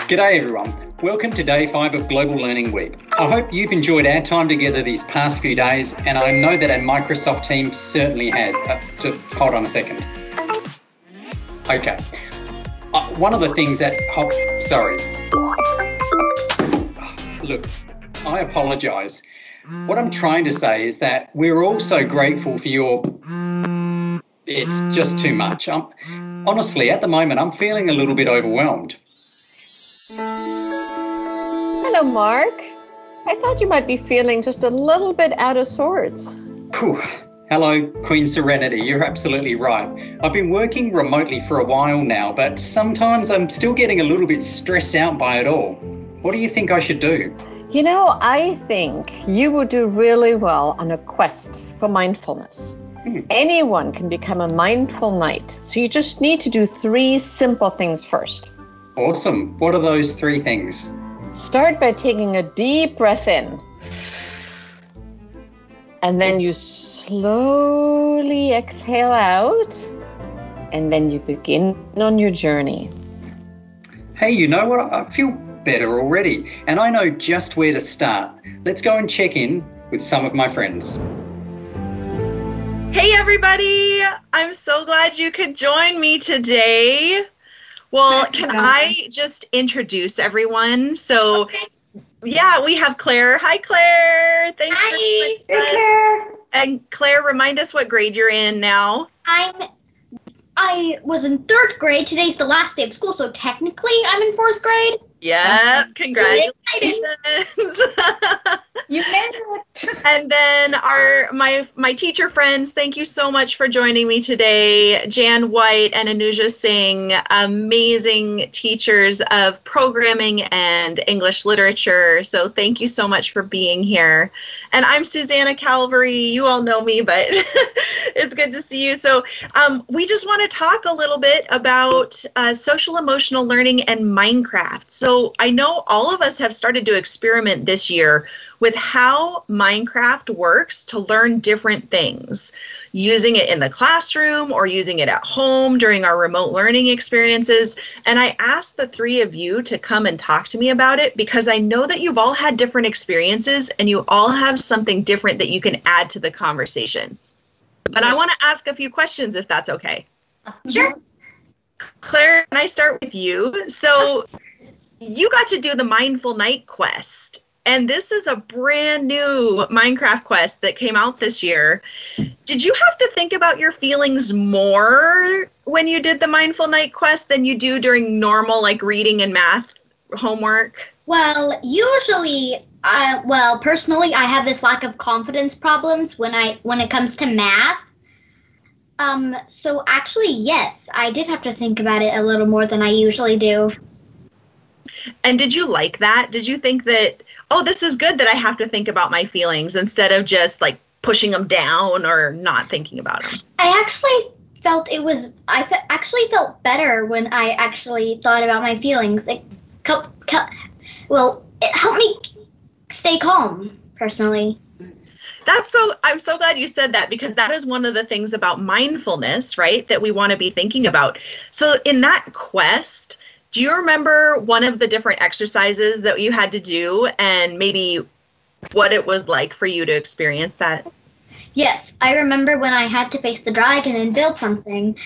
G'day everyone, welcome to day 5 of Global Learning Week. I hope you've enjoyed our time together these past few days, and I know that our Microsoft team certainly has. Hold on a second. Okay, one of the things that, look, I apologise. What I'm trying to say is that we're all so grateful for your, it's just too much. Honestly, at the moment, I'm feeling a little bit overwhelmed. Hello, Mark. I thought you might be feeling just a little bit out of sorts. Whew. Hello, Queen Serenity. You're absolutely right. I've been working remotely for a while now, but sometimes I'm still getting a little bit stressed out by it all. What do you think I should do? You know, I think you would do really well on a quest for mindfulness. Anyone can become a mindful knight. So you just need to do 3 simple things first. Awesome. What are those 3 things? Start by taking a deep breath in. And then you slowly exhale out. And then you begin on your journey. Hey, you know what? I feel better already. And I know just where to start. Let's go and check in with some of my friends. Hey everybody, I'm so glad you could join me today. Well, can I just introduce everyone? So, yeah, we have Claire. Hi, Claire. Thanks for joining us. Hey, Claire. And Claire, remind us what grade you're in now. I was in 3rd grade. Today's the last day of school, so technically I'm in 4th grade. Yep, congratulations. You made it. And then my teacher friends, thank you so much for joining me today. Jan White and Anuja Singh, amazing teachers of programming and English literature. So thank you so much for being here. And I'm Susanna Calvary. You all know me, but it's good to see you. So we just want to talk a little bit about social emotional learning and Minecraft. So I know all of us have started to experiment this year with how Minecraft works to learn different things, using it in the classroom or using it at home during our remote learning experiences. And I asked the 3 of you to come and talk to me about it because I know that you've all had different experiences and you all have something different that you can add to the conversation. But I want to ask a few questions if that's okay. Sure. Claire, can I start with you? So you got to do the Mindful Night quest. And this is a brand new Minecraft quest that came out this year. Did you have to think about your feelings more when you did the Mindful Night quest than you do during normal, like reading and math homework? Well, usually, personally, I have this lack of confidence problems when it comes to math. So actually, yes, I did have to think about it a little more than I usually do. And did you like that? Did you think that, oh, this is good that I have to think about my feelings instead of just like pushing them down or not thinking about them? I actually felt actually felt better when I actually thought about my feelings. It helped me stay calm, personally. I'm so glad you said that because that is one of the things about mindfulness, right, that we want to be thinking about. So in that quest, do you remember one of the different exercises that you had to do and maybe what it was like for you to experience that? Yes, I remember when I had to face the dragon and build something.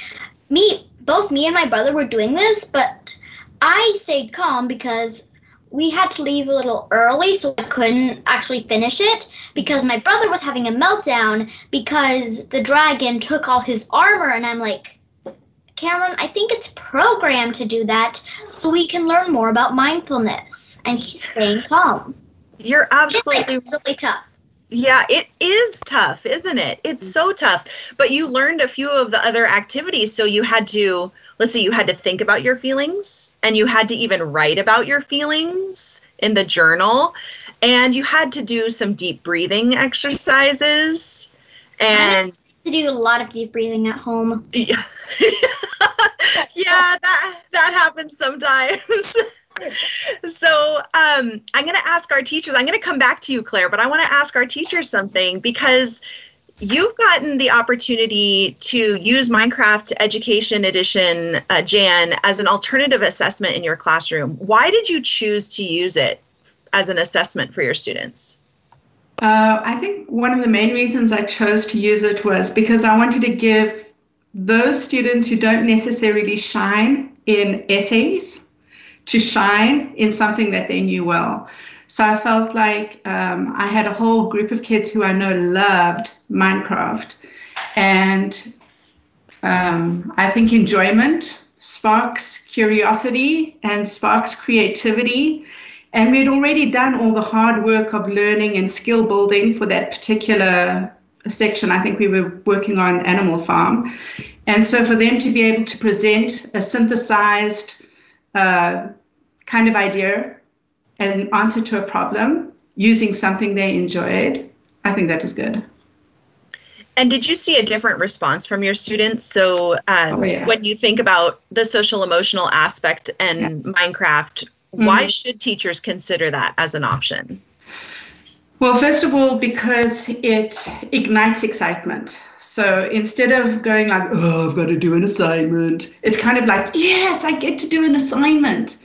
Both me and my brother were doing this, but I stayed calm because we had to leave a little early, so I couldn't actually finish it because my brother was having a meltdown because the dragon took all his armor, and I'm like, Cameron, I think it's programmed to do that so we can learn more about mindfulness. And he's staying calm. You're absolutely It's really tough. Yeah, it is tough, isn't it? It's so tough. But you learned a few of the other activities. So you had to, let's see, you had to think about your feelings and you had to even write about your feelings in the journal. And you had to do some deep breathing exercises. And to do a lot of deep breathing at home. Yeah, yeah, that happens sometimes. So I'm going to ask our teachers, I'm going to come back to you, Claire, but I want to ask our teachers something because you've gotten the opportunity to use Minecraft Education Edition, Jan, as an alternative assessment in your classroom. Why did you choose to use it as an assessment for your students? I think one of the main reasons I chose to use it was because I wanted to give those students who don't necessarily shine in essays to shine in something that they knew well. So I felt like I had a whole group of kids who I know loved Minecraft. And I think enjoyment sparks curiosity and sparks creativity. And we'd already done all the hard work of learning and skill building for that particular section. I think we were working on Animal Farm. And so for them to be able to present a synthesized kind of idea and an answer to a problem using something they enjoyed, I think that was good. And did you see a different response from your students? So when you think about the social emotional aspect and Minecraft, why should teachers consider that as an option? Well, first of all, because it ignites excitement. So instead of going like, oh, I've got to do an assignment, it's kind of like, yes, I get to do an assignment.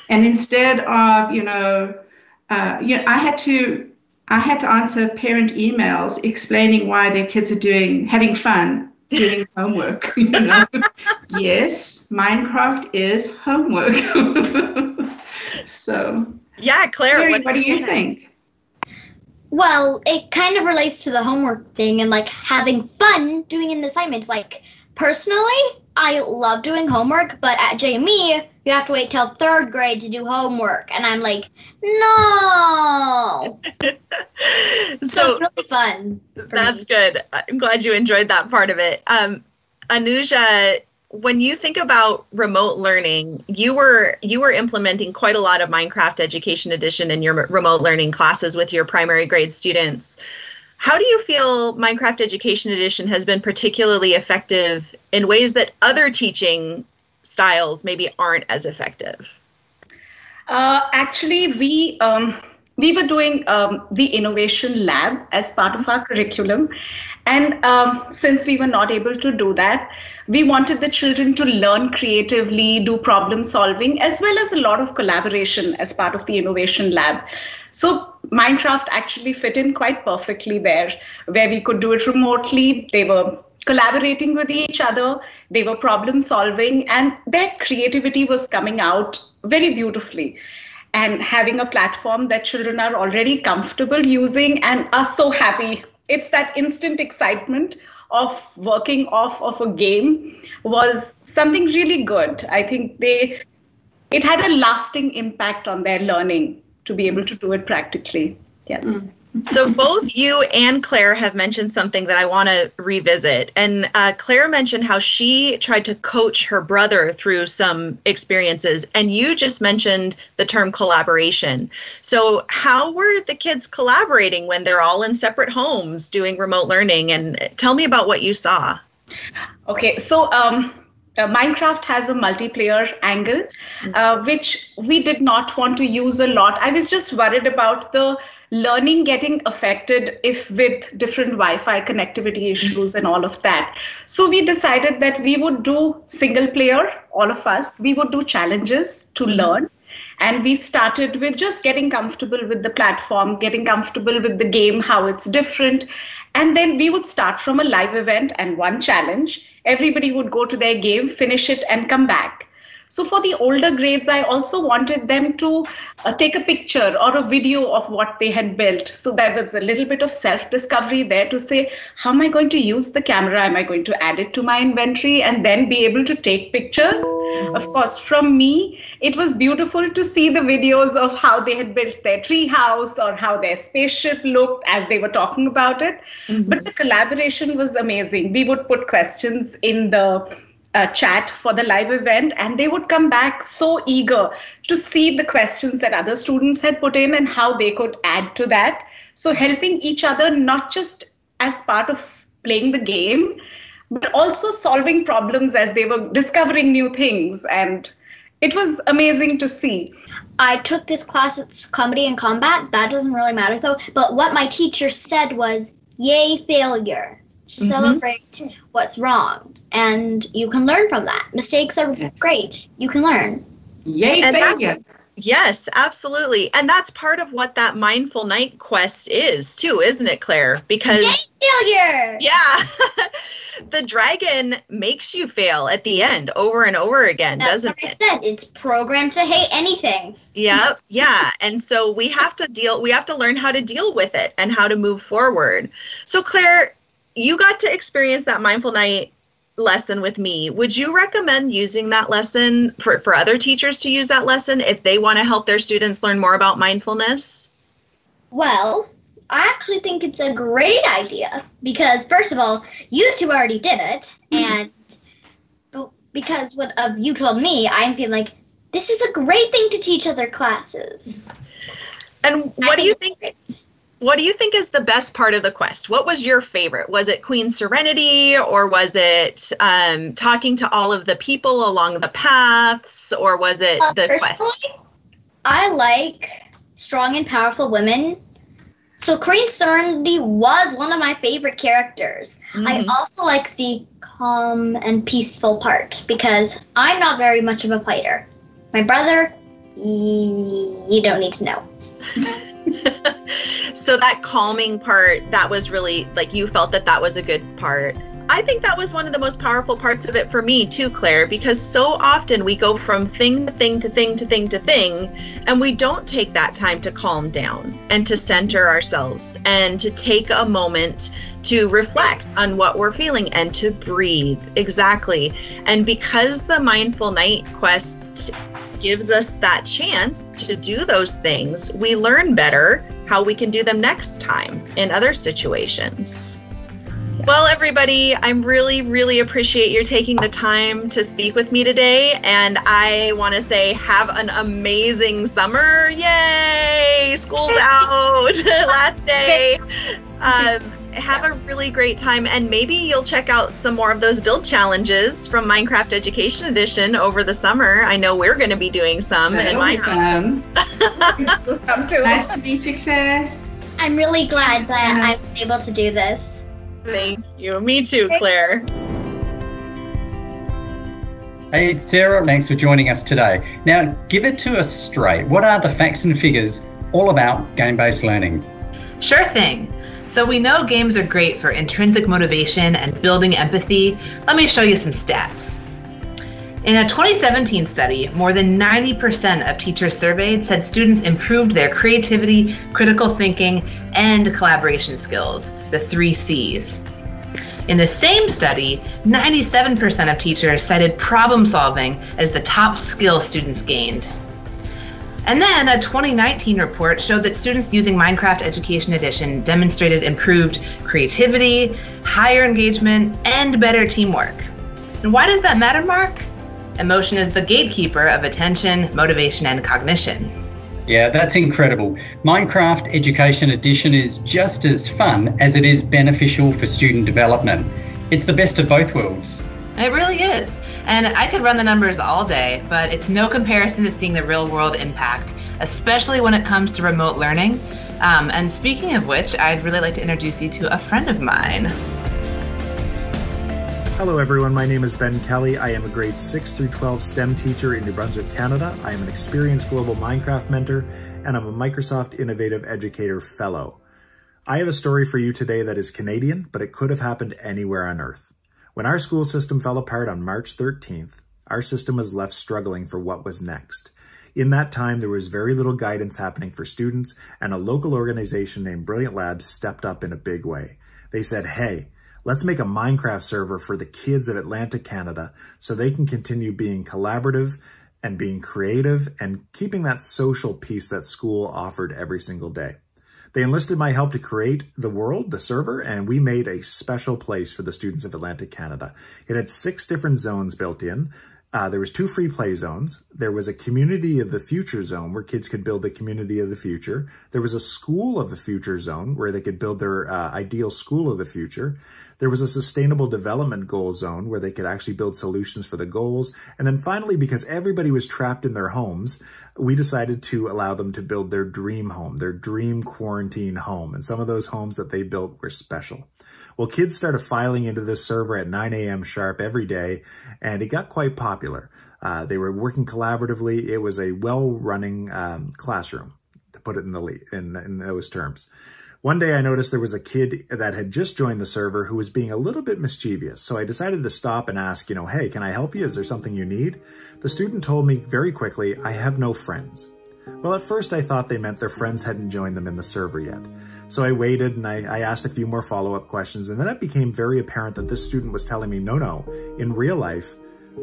And instead of, I had to answer parent emails explaining why their kids are having fun doing homework. Yes, Minecraft is homework. So, yeah, Claire, Mary, what do you think? Well, it kind of relates to the homework thing and like having fun doing an assignment. Like personally, I love doing homework, but at JME, you have to wait till 3rd grade to do homework. And I'm like, no. So it's really fun. That's good. I'm glad you enjoyed that part of it. Anuja, when you think about remote learning, you were implementing quite a lot of Minecraft Education Edition in your remote learning classes with your primary grade students. How do you feel Minecraft Education Edition has been particularly effective in ways that other teaching styles maybe aren't as effective? Actually, we were doing the innovation lab as part of our curriculum. And since we were not able to do that, we wanted the children to learn creatively, do problem solving, as well as a lot of collaboration as part of the innovation lab. So Minecraft actually fit in quite perfectly there, where we could do it remotely. They were collaborating with each other, they were problem solving, and their creativity was coming out very beautifully. And having a platform that children are already comfortable using and are so happy. It's that instant excitement of working off of a game was something really good. I think it had a lasting impact on their learning to be able to do it practically. Yes. So both you and Claire have mentioned something that I want to revisit. And Claire mentioned how she tried to coach her brother through some experiences. And you just mentioned the term collaboration. So how were the kids collaborating when they're all in separate homes doing remote learning? And tell me about what you saw. Okay, so Minecraft has a multiplayer angle, which we did not want to use a lot. I was just worried about the learning getting affected if with different Wi-Fi connectivity issues and all of that. So we decided that we would do single player, all of us. We would do challenges to learn. And we started with just getting comfortable with the platform, getting comfortable with the game, how it's different. And then we would start from a live event and one challenge. Everybody would go to their game, finish it, and come back. So for the older grades, I also wanted them to take a picture or a video of what they had built. So there was a little bit of self-discovery there to say, how am I going to use the camera? Am I going to add it to my inventory and then be able to take pictures? Of course, from me, it was beautiful to see the videos of how they had built their tree house or how their spaceship looked as they were talking about it. But the collaboration was amazing. We would put questions in the chat for the live event, and they would come back so eager to see the questions that other students had put in and how they could add to that. So helping each other, not just as part of playing the game, but also solving problems as they were discovering new things. And it was amazing to see. I took this class, it's comedy and combat. That doesn't really matter though. But what my teacher said was, yay, failure. celebrate what's wrong, and you can learn from that. Mistakes are great. You can learn. Yay, failure. Yes, absolutely. And that's part of what that Mindful Night quest is too, isn't it, Claire? Because Yay, failure! Yeah. The dragon makes you fail at the end over and over again, doesn't it? That's what I said. It's programmed to hate anything. Yep. Yeah. And so we have to learn how to deal with it and how to move forward. So Claire, you got to experience that Mindful Night lesson with me. Would you recommend using that lesson for other teachers to use that lesson if they want to help their students learn more about mindfulness? Well, I actually think it's a great idea because, first of all, you two already did it, and because what you told me, I feel like this is a great thing to teach other classes. And what do you think? What do you think is the best part of the quest? What was your favorite? Was it Queen Serenity, or was it talking to all of the people along the paths, or was it the quest? I like strong and powerful women. So Queen Serenity was one of my favorite characters. I also like the calm and peaceful part because I'm not very much of a fighter. My brother, you don't need to know. So that calming part, that was really, like, you felt that was a good part. I think that was one of the most powerful parts of it for me too, Claire, because so often we go from thing to thing to thing to thing to thing, and we don't take that time to calm down and to center ourselves and to take a moment to reflect on what we're feeling and to breathe. Exactly. And because the Mindful Night quest gives us that chance to do those things, we learn better how we can do them next time in other situations. Well, everybody, I really, really appreciate your taking the time to speak with me today. And I want to say have an amazing summer. Yay! School's out. Last day. Have a really great time. And maybe you'll check out some more of those build challenges from Minecraft Education Edition over the summer. I know we're going to be doing some in my house. Nice to meet you, Claire. I'm really glad that I was able to do this. Thank you. Me too, Claire. Hey, it's Sarah. Thanks for joining us today. Now, give it to us straight. What are the facts and figures all about game-based learning? Sure thing. So we know games are great for intrinsic motivation and building empathy. Let me show you some stats. In a 2017 study, more than 90% of teachers surveyed said students improved their creativity, critical thinking, and collaboration skills, the 3 C's. In the same study, 97% of teachers cited problem solving as the top skill students gained. And then a 2019 report showed that students using Minecraft Education Edition demonstrated improved creativity, higher engagement, and better teamwork. And why does that matter, Mark? Emotion is the gatekeeper of attention, motivation, and cognition. Yeah, that's incredible. Minecraft Education Edition is just as fun as it is beneficial for student development. It's the best of both worlds. It really is. And I could run the numbers all day, but it's no comparison to seeing the real world impact, especially when it comes to remote learning. And speaking of which, I'd really like to introduce you to a friend of mine. Hello everyone, my name is Ben Kelly. I am a grade 6 through 12 STEM teacher in New Brunswick, Canada. I am an experienced global Minecraft mentor, and I'm a Microsoft Innovative Educator Fellow. I have a story for you today that is Canadian, but it could have happened anywhere on Earth. When our school system fell apart on March 13th, our system was left struggling for what was next. In that time, there was very little guidance happening for students, and a local organization named Brilliant Labs stepped up in a big way. They said, hey, let's make a Minecraft server for the kids of Atlantic, Canada, so they can continue being collaborative and being creative and keeping that social piece that school offered every single day. They enlisted my help to create the world, the server, and we made a special place for the students of Atlantic Canada. It had 6 different zones built in. There was 2 free play zones. There was a community of the future zone where kids could build the community of the future. There was a school of the future zone where they could build their ideal school of the future. There was a sustainable development goal zone where they could actually build solutions for the goals. And then finally, because everybody was trapped in their homes, we decided to allow them to build their dream home, their dream quarantine home. And some of those homes that they built were special. Well, kids started filing into this server at 9 a.m. sharp every day, and it got quite popular. They were working collaboratively. It was a well-running classroom, to put it in those terms. One day I noticed there was a kid that had just joined the server who was being a little bit mischievous. So I decided to stop and ask, hey, can I help you? Is there something you need? The student told me very quickly, I have no friends. Well, at first I thought they meant their friends hadn't joined them in the server yet. So I waited and I asked a few more follow-up questions, and then it became very apparent that this student was telling me, no, in real life,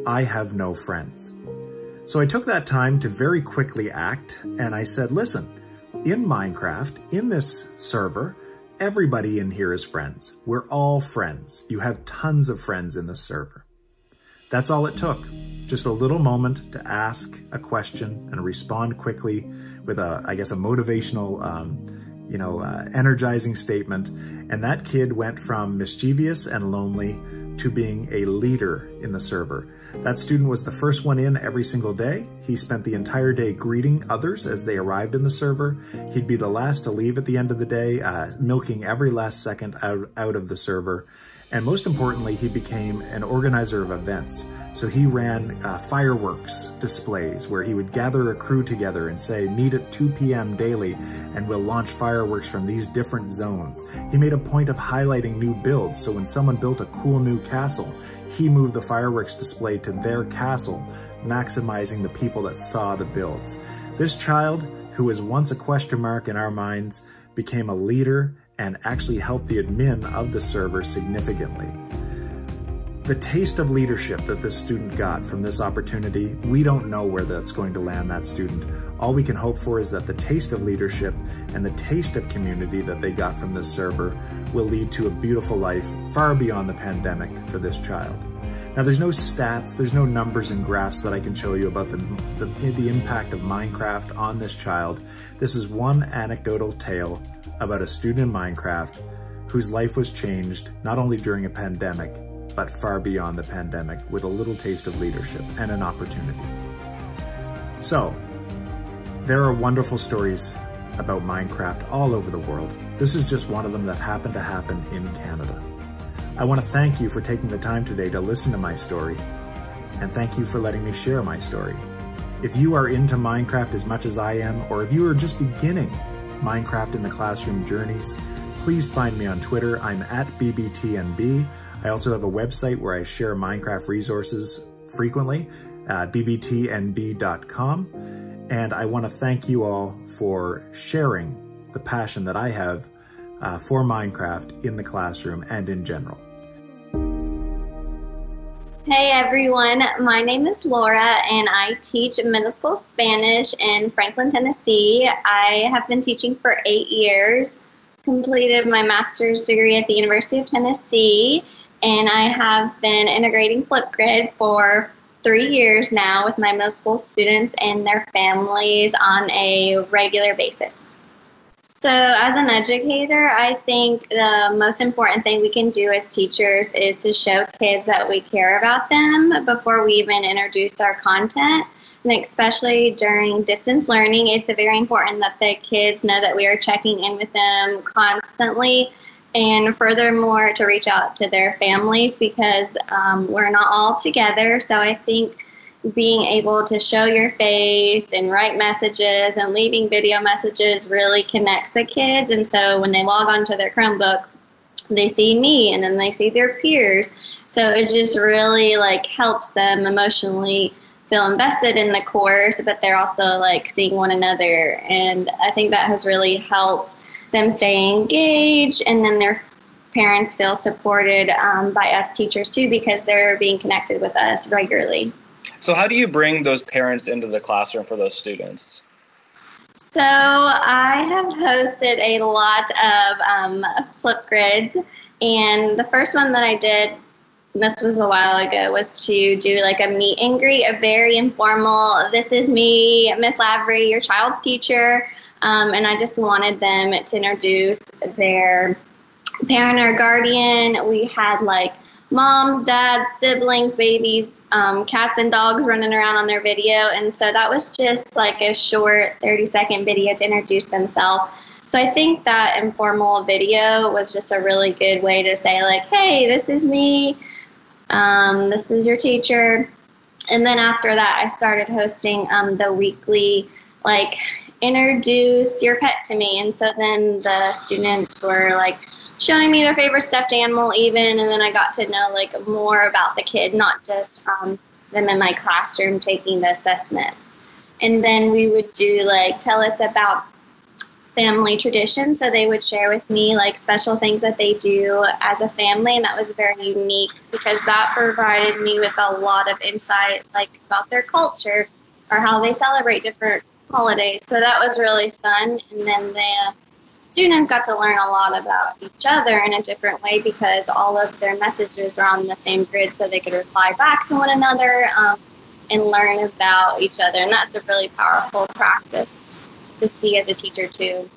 I have no friends. So I took that time to very quickly act, and I said, listen, in Minecraft, in this server, everybody in here is friends. We're all friends. You have tons of friends in this server. That's all it took. Just a little moment to ask a question and respond quickly with a motivational, energizing statement. And that kid went from mischievous and lonely to being a leader in the server. That student was the first one in every single day. He spent the entire day greeting others as they arrived in the server. He'd be the last to leave at the end of the day, milking every last second out of the server. And most importantly, he became an organizer of events. So he ran fireworks displays where he would gather a crew together and say, meet at 2 p.m. daily and we'll launch fireworks from these different zones. He made a point of highlighting new builds. So when someone built a cool new castle, he moved the fireworks display to their castle, maximizing the people that saw the builds. This child, who was once a question mark in our minds, became a leader and actually helped the admin of the server significantly. The taste of leadership that this student got from this opportunity, we don't know where that's going to land that student. All we can hope for is that the taste of leadership and the taste of community that they got from this server will lead to a beautiful life far beyond the pandemic for this child. Now, there's no stats, there's no numbers and graphs that I can show you about the impact of Minecraft on this child. This is one anecdotal tale about a student in Minecraft whose life was changed not only during a pandemic, but far beyond the pandemic with a little taste of leadership and an opportunity. So, there are wonderful stories about Minecraft all over the world. This is just one of them that happened to happen in Canada. I want to thank you for taking the time today to listen to my story, and thank you for letting me share my story. If you are into Minecraft as much as I am, or if you are just beginning Minecraft in the Classroom journeys, please find me on Twitter. I'm at BBTNB. I also have a website where I share Minecraft resources frequently, bbtnb.com. And I want to thank you all for sharing the passion that I have for Minecraft in the classroom and in general. Hey everyone, my name is Laura and I teach middle school Spanish in Franklin, Tennessee. I have been teaching for 8 years, completed my master's degree at the University of Tennessee, and I have been integrating Flipgrid for 3 years now with my middle school students and their families on a regular basis. So as an educator, I think the most important thing we can do as teachers is to show kids that we care about them before we even introduce our content. And especially during distance learning, it's very important that the kids know that we are checking in with them constantly. And furthermore, to reach out to their families because we're not all together. So I think being able to show your face and write messages and leaving video messages really connects the kids. And so when they log onto their Chromebook, they see me and then they see their peers. So it just really helps them emotionally feel invested in the course, but they're also seeing one another. And I think that has really helped them stay engaged, and then their parents feel supported by us teachers too because they're being connected with us regularly. So how do you bring those parents into the classroom for those students? So I have hosted a lot of Flipgrids, and the first one that I did, this was a while ago, was to do a meet and greet, a very informal, this is me, Miss Lavery, your child's teacher, and I just wanted them to introduce their parent or guardian. We had moms, dads, siblings, babies, cats and dogs running around on their video. And so that was just like a short 30-second video to introduce themselves. So I think that informal video was just a really good way to say like, hey, this is me. This is your teacher. And then after that, I started hosting the weekly, like, introduce your pet to me. And so then the students were like showing me their favorite stuffed animal even, and then I got to know like more about the kid, not just them in my classroom taking the assessments. And then we would do like, tell us about family traditions. So they would share with me like special things that they do as a family, and that was very unique because that provided me with a lot of insight like about their culture or how they celebrate different holidays. So that was really fun. And then the students got to learn a lot about each other in a different way because all of their messages are on the same grid, so they could reply back to one another and learn about each other. And that's a really powerful practice to see as a teacher too.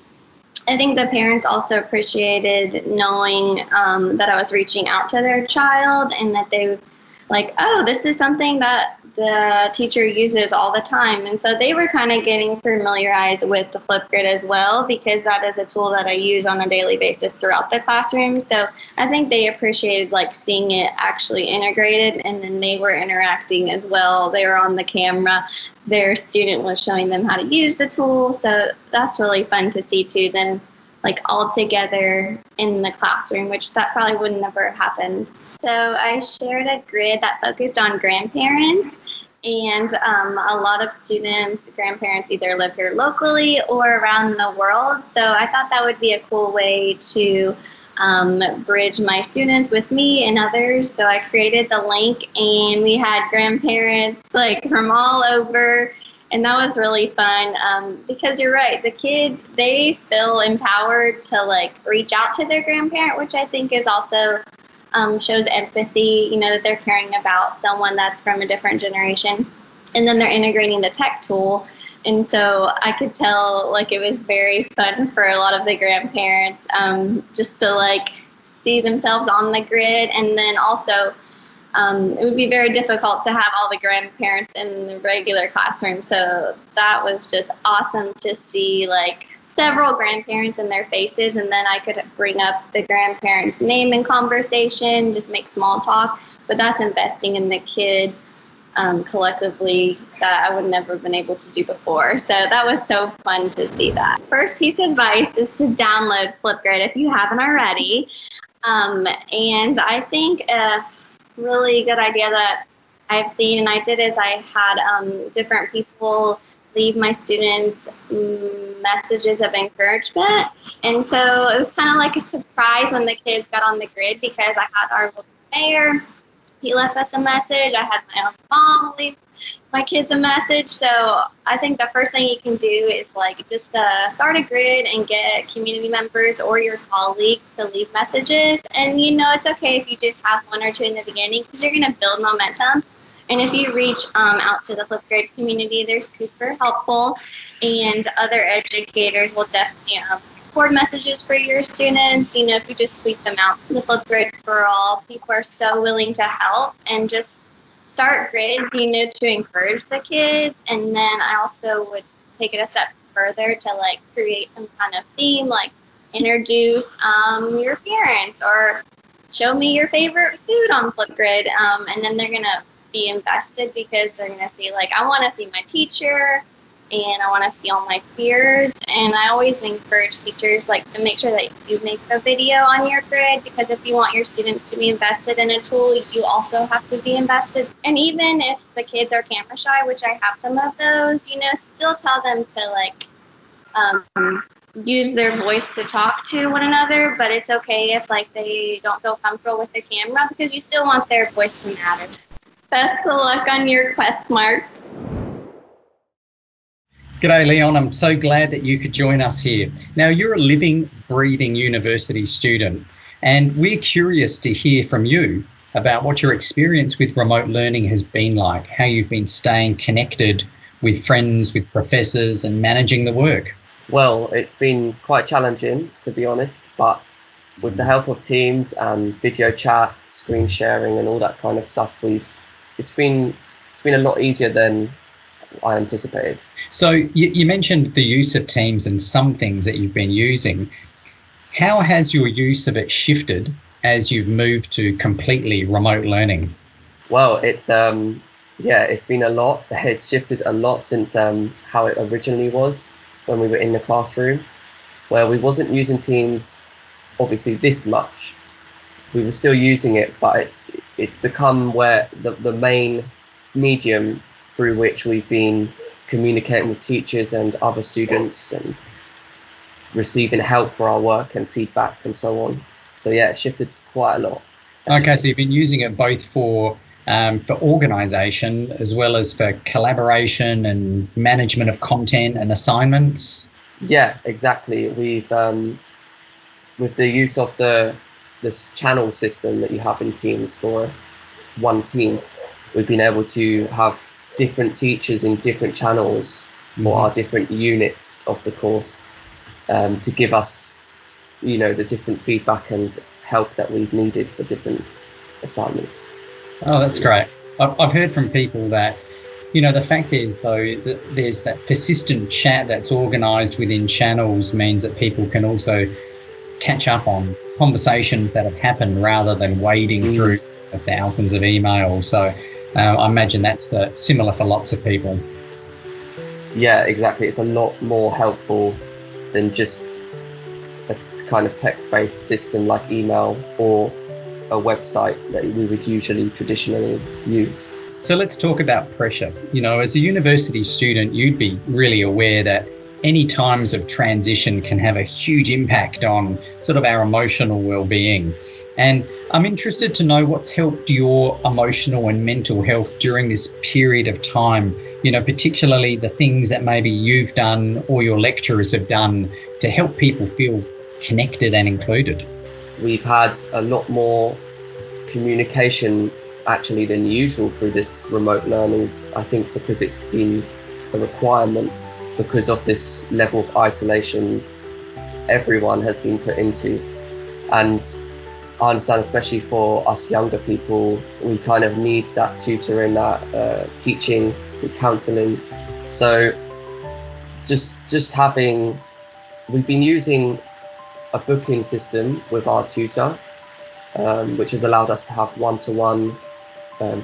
I think the parents also appreciated knowing that I was reaching out to their child and that they like, oh, this is something that the teacher uses all the time. And so they were kind of getting familiarized with the Flipgrid as well, because that is a tool that I use on a daily basis throughout the classroom. So I think they appreciated like seeing it actually integrated, and then they were interacting as well. They were on the camera. Their student was showing them how to use the tool. So that's really fun to see too, then like all together in the classroom, which that probably would never happen. So I shared a grid that focused on grandparents, and a lot of students, grandparents either live here locally or around the world. So I thought that would be a cool way to bridge my students with me and others. So I created the link, and we had grandparents like from all over, and that was really fun because you're right, the kids, they feel empowered to like reach out to their grandparent, which I think is also shows empathy, you know, that they're caring about someone that's from a different generation. And then they're integrating the tech tool. And so I could tell like it was very fun for a lot of the grandparents just to like see themselves on the grid. And then also it would be very difficult to have all the grandparents in the regular classroom. So that was just awesome to see like several grandparents and their faces, and then I could bring up the grandparent's name in conversation, just make small talk. But that's investing in the kid collectively that I would never have been able to do before. So that was so fun to see that. First piece of advice is to download Flipgrid if you haven't already. And I think a really good idea that I've seen and I did is I had different people leave my students messages of encouragement. And so it was kind of like a surprise when the kids got on the grid, because I had our local mayor, he left us a message. I had my own mom leave my kids a message. So I think the first thing you can do is like just start a grid and get community members or your colleagues to leave messages. And you know, it's okay if you just have one or two in the beginning, because you're going to build momentum. And if you reach out to the Flipgrid community, they're super helpful, and other educators will definitely record messages for your students. You know, if you just tweet them out, the Flipgrid for all, people are so willing to help, and just start grids, you know, to encourage the kids. And then I also would take it a step further to like create some kind of theme, like introduce your parents or show me your favorite food on Flipgrid, and then they're gonna be invested because they're going to see like, I want to see my teacher and I want to see all my peers. And I always encourage teachers like to make sure that you make the video on your grid, because if you want your students to be invested in a tool, you also have to be invested. And even if the kids are camera shy, which I have some of those, you know, still tell them to like use their voice to talk to one another. But it's okay if like they don't feel comfortable with the camera, because you still want their voice to matter. Best of luck on your quest, Mark. G'day, Leon. I'm so glad that you could join us here. Now, you're a living, breathing university student, and we're curious to hear from you about what your experience with remote learning has been like, how you've been staying connected with friends, with professors, and managing the work. Well, it's been quite challenging, to be honest, but with the help of Teams and video chat, screen sharing, and all that kind of stuff, it's been a lot easier than I anticipated. So you mentioned the use of Teams and some things that you've been using. How has your use of it shifted as you've moved to completely remote learning? Well, it's been a lot. It's shifted a lot since how it originally was when we were in the classroom, where we wasn't using Teams obviously this much. We were still using it, but it's become where the main medium through which we've been communicating with teachers and other students and receiving help for our work and feedback and so on. So yeah, it shifted quite a lot. Okay, so you've been using it both for organisation as well as for collaboration and management of content and assignments? Yeah, exactly. We've with the use of this channel system that you have in Teams for one team, we've been able to have different teachers in different channels for our different units of the course, to give us, the different feedback and help that we've needed for different assignments. Oh, that's great. I've heard from people that, the fact is, though, that there's that persistent chat that's organised within channels means that people can also catch up on conversations that have happened rather than wading through thousands of emails. So I imagine that's similar for lots of people. Yeah, exactly. It's a lot more helpful than just a kind of text-based system like email or a website that we would usually traditionally use. So let's talk about pressure. As a university student, you'd be really aware that any times of transition can have a huge impact on sort of our emotional well-being. And I'm interested to know what's helped your emotional and mental health during this period of time, particularly the things that maybe you've done or your lecturers have done to help people feel connected and included. We've had a lot more communication actually than usual through this remote learning, I think because it's been a requirement because of this level of isolation everyone has been put into. And I understand, especially for us younger people, we kind of need that tutoring, that teaching, counselling. So we've been using a booking system with our tutor, which has allowed us to have one-to-one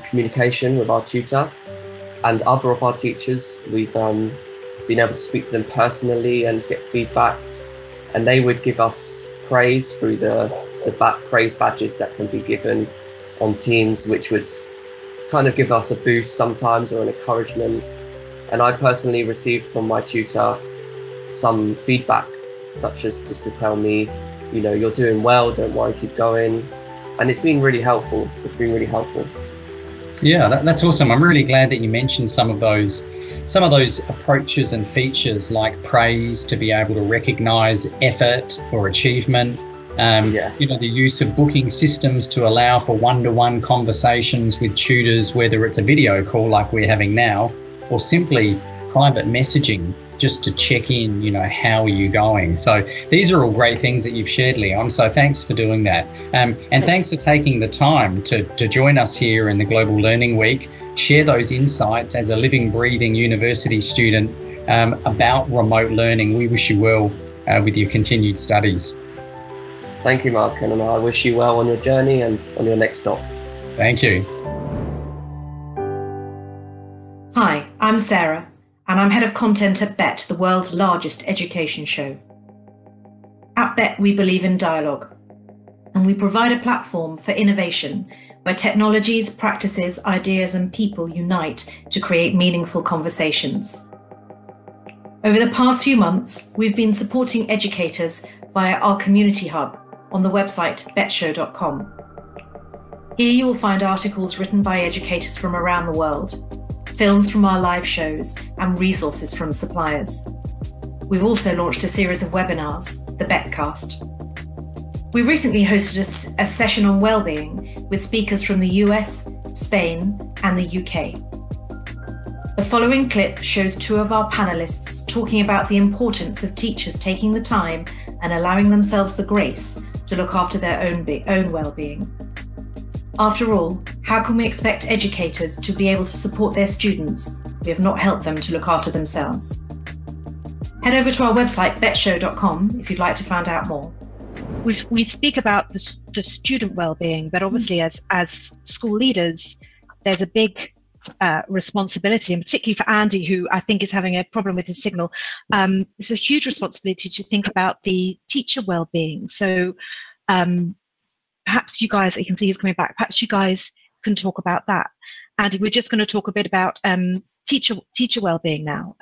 communication with our tutor and other of our teachers. We've been able to speak to them personally and get feedback, and they would give us praise through the praise badges that can be given on Teams, which would kind of give us a boost sometimes or an encouragement. And I personally received from my tutor some feedback, such as just to tell me, you're doing well, don't worry, keep going. And it's been really helpful. Yeah, that's awesome. I'm really glad that you mentioned some of those approaches and features like praise to be able to recognise effort or achievement. The use of booking systems to allow for one-to-one conversations with tutors, whether it's a video call like we're having now, or simply private messaging just to check in, how are you going? So these are all great things that you've shared, Leon. So thanks for doing that. And thanks for taking the time to join us here in the Global Learning Week, share those insights as a living, breathing university student about remote learning. We wish you well with your continued studies. Thank you, Mark, and I wish you well on your journey and on your next stop. Thank you. Hi, I'm Sarah, and I'm head of content at BET, the world's largest education show. At BET, we believe in dialogue, and we provide a platform for innovation where technologies, practices, ideas, and people unite to create meaningful conversations. Over the past few months, we've been supporting educators via our community hub on the website betshow.com. Here you will find articles written by educators from around the world, films from our live shows, and resources from suppliers. We've also launched a series of webinars, the Betcast. We recently hosted a session on wellbeing with speakers from the US, Spain, and the UK. The following clip shows two of our panelists talking about the importance of teachers taking the time and allowing themselves the grace to look after their own well-being. After all, how can we expect educators to be able to support their students if we have not helped them to look after themselves? Head over to our website, betshow.com, if you'd like to find out more. We speak about the student well-being, but obviously as school leaders, there's a big responsibility, and particularly for Andy, who I think is having a problem with his signal. It's a huge responsibility to think about the teacher well-being. So perhaps you guys, you can see he's coming back, perhaps you guys can talk about that. Andy, we're just going to talk a bit about teacher well-being now.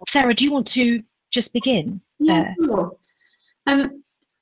Sarah, do you want to just begin there? Sure.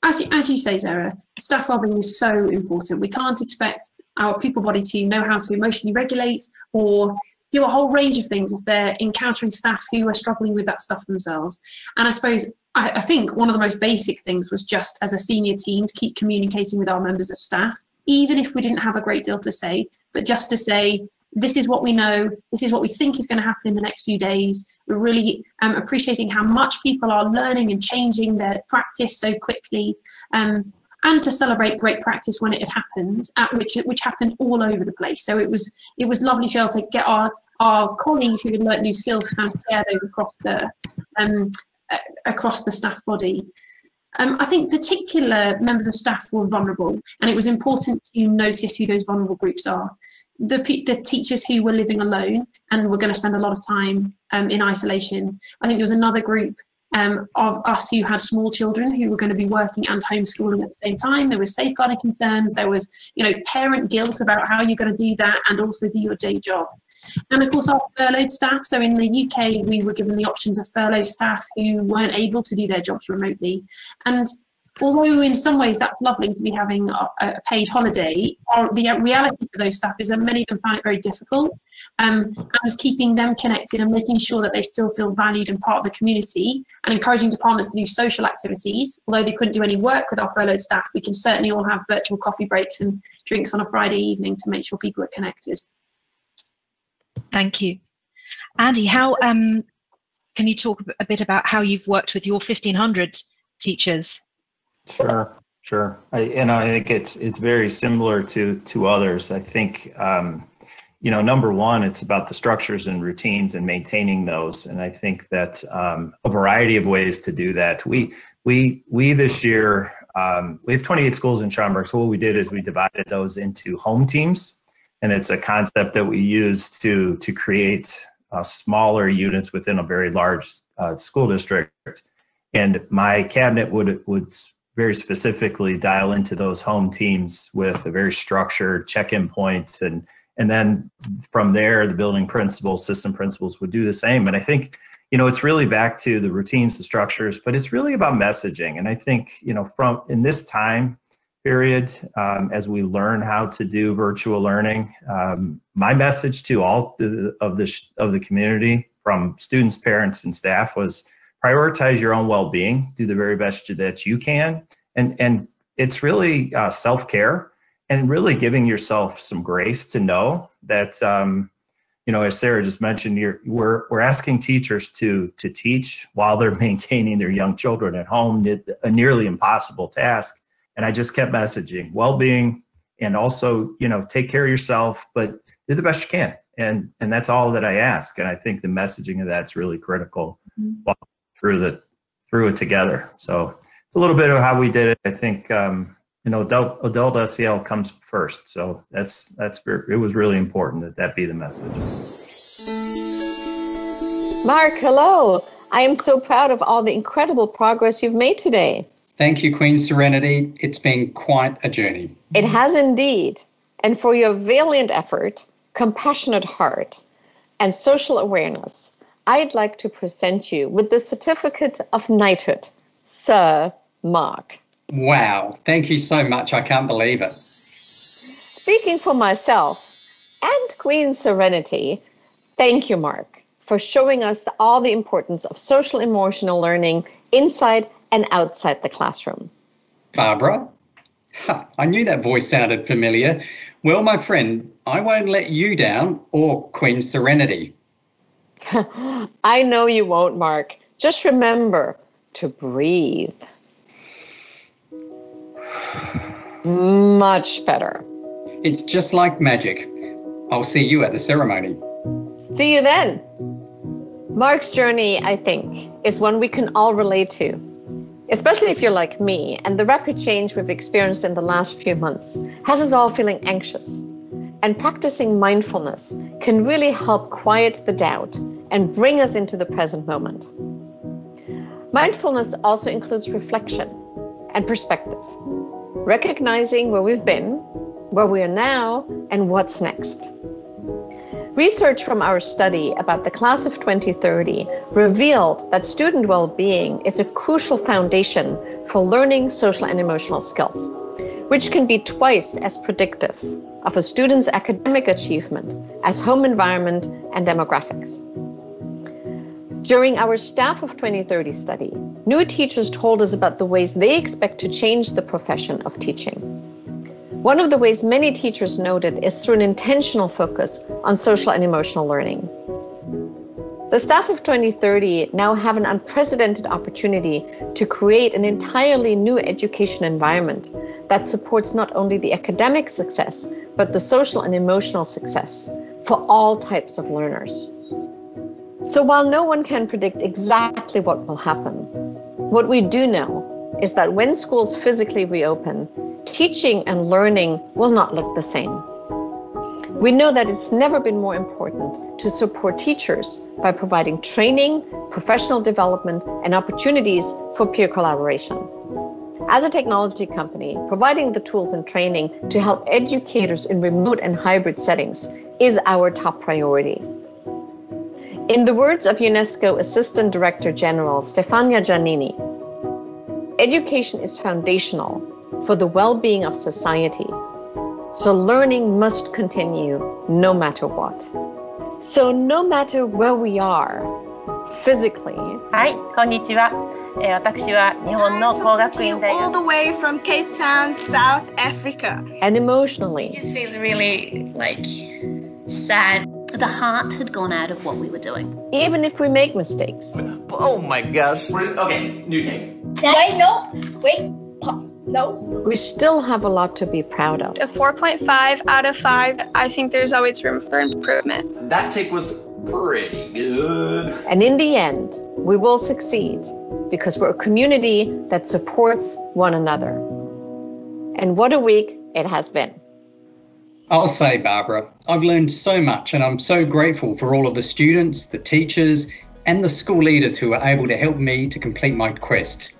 As you say, Sarah, staff wellbeing is so important. We can't expect our people body to know how to emotionally regulate or do a whole range of things if they're encountering staff who are struggling with that stuff themselves. And I suppose, I think one of the most basic things was just as a senior team to keep communicating with our members of staff, even if we didn't have a great deal to say, but just to say, this is what we know, this is what we think is going to happen in the next few days. We're really appreciating how much people are learning and changing their practice so quickly, and to celebrate great practice when it had happened, which happened all over the place. So it was lovely to be able to get our colleagues who had learnt new skills to kind of share those across the staff body. I think particular members of staff were vulnerable, and it was important to notice who those vulnerable groups are. The teachers who were living alone and were going to spend a lot of time in isolation. I think there was another group of us who had small children who were going to be working and homeschooling at the same time. There was safeguarding concerns. There was, parent guilt about how you're going to do that and also do your day job. And of course, our furloughed staff. So in the UK, we were given the option to furlough staff who weren't able to do their jobs remotely. And although in some ways that's lovely to be having a paid holiday, the reality for those staff is that many of them found it very difficult, and keeping them connected and making sure that they still feel valued and part of the community, and encouraging departments to do social activities. Although they couldn't do any work with our furloughed staff, we can certainly all have virtual coffee breaks and drinks on a Friday evening to make sure people are connected. Thank you. Andy, how can you talk a bit about how you've worked with your 1,500 teachers? Sure. I think it's very similar to others. I think number one, it's about the structures and routines and maintaining those. And I think that a variety of ways to do that. We this year we have 28 schools in Schaumburg. So what we did is we divided those into home teams, and it's a concept that we use to create smaller units within a very large school district. And my cabinet would very specifically dial into those home teams with a very structured check-in point. And then from there, the building principals, system principals would do the same. And I think, it's really back to the routines, the structures, but it's really about messaging. And I think, from in this time period, as we learn how to do virtual learning, my message to all of the community, from students, parents, and staff, was prioritize your own well-being, do the very best that you can. And it's really self-care and really giving yourself some grace to know that, as Sarah just mentioned, we're asking teachers to teach while they're maintaining their young children at home, a nearly impossible task. And I just kept messaging well-being, and also, take care of yourself, but do the best you can. And that's all that I ask. And I think the messaging of that's really critical. Through it together. So it's a little bit of how we did it. I think adult SEL comes first. So it was really important that be the message. Mark, hello. I am so proud of all the incredible progress you've made today. Thank you, Queen Serenity. It's been quite a journey. It has indeed. And for your valiant effort, compassionate heart, and social awareness, I'd like to present you with the Certificate of Knighthood, Sir Mark. Wow, thank you so much. I can't believe it. Speaking for myself and Queen Serenity, thank you, Mark, for showing us all the importance of social emotional learning inside and outside the classroom. Barbara? I knew that voice sounded familiar. Well, my friend, I won't let you down, or Queen Serenity. I know you won't, Mark. Just remember to breathe. Much better. It's just like magic. I'll see you at the ceremony. See you then. Mark's journey, I think, is one we can all relate to, especially if you're like me, and the rapid change we've experienced in the last few months has us all feeling anxious. And practicing mindfulness can really help quiet the doubt and bring us into the present moment. Mindfulness also includes reflection and perspective, recognizing where we've been, where we are now, and what's next. Research from our study about the class of 2030 revealed that student well-being is a crucial foundation for learning social and emotional skills, which can be twice as predictive of a student's academic achievement as home environment and demographics. During our Staff of 2030 study, new teachers told us about the ways they expect to change the profession of teaching. One of the ways many teachers noted is through an intentional focus on social and emotional learning. The Staff of 2030 now have an unprecedented opportunity to create an entirely new education environment that supports not only the academic success, but the social and emotional success for all types of learners. So while no one can predict exactly what will happen, what we do know is that when schools physically reopen, teaching and learning will not look the same. We know that it's never been more important to support teachers by providing training, professional development, and opportunities for peer collaboration. As a technology company, providing the tools and training to help educators in remote and hybrid settings is our top priority. In the words of UNESCO Assistant Director General Stefania Giannini, education is foundational for the well-being of society, so learning must continue no matter what. So no matter where we are, physically. はい、こんにちは。私は日本の工学院大学 all the way from Cape Town, South Africa. And emotionally. It just feels really sad. The heart had gone out of what we were doing. Even if we make mistakes. Oh my gosh. Okay, new take. Wait, no. Wait. No. We still have a lot to be proud of. A 4.5 out of 5. I think there's always room for improvement. That take was pretty good. And in the end, we will succeed because we're a community that supports one another. And what a week it has been. I'll say, Barbara, I've learned so much and I'm so grateful for all of the students, the teachers, and the school leaders who were able to help me to complete my quest.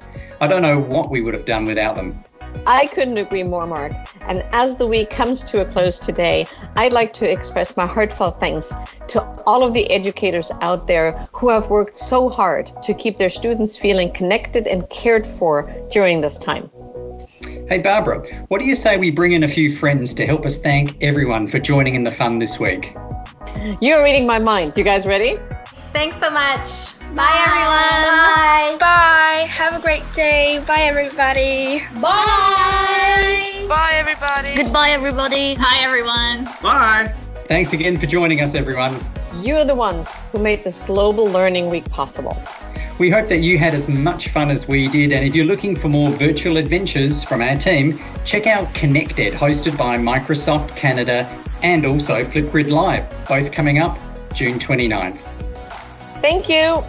I don't know what we would have done without them. I couldn't agree more, Mark. And as the week comes to a close today, I'd like to express my heartfelt thanks to all of the educators out there who have worked so hard to keep their students feeling connected and cared for during this time. Hey, Barbara, what do you say we bring in a few friends to help us thank everyone for joining in the fun this week? You're reading my mind. You guys ready? Thanks so much. Bye, everyone. Bye. Bye. Have a great day. Bye, everybody. Bye. Bye, everybody. Goodbye, everybody. Hi, everyone. Bye. Thanks again for joining us, everyone. You're the ones who made this Global Learning Week possible. We hope that you had as much fun as we did, and if you're looking for more virtual adventures from our team, check out Connected, hosted by Microsoft Canada, and also Flipgrid Live, both coming up June 29th. Thank you.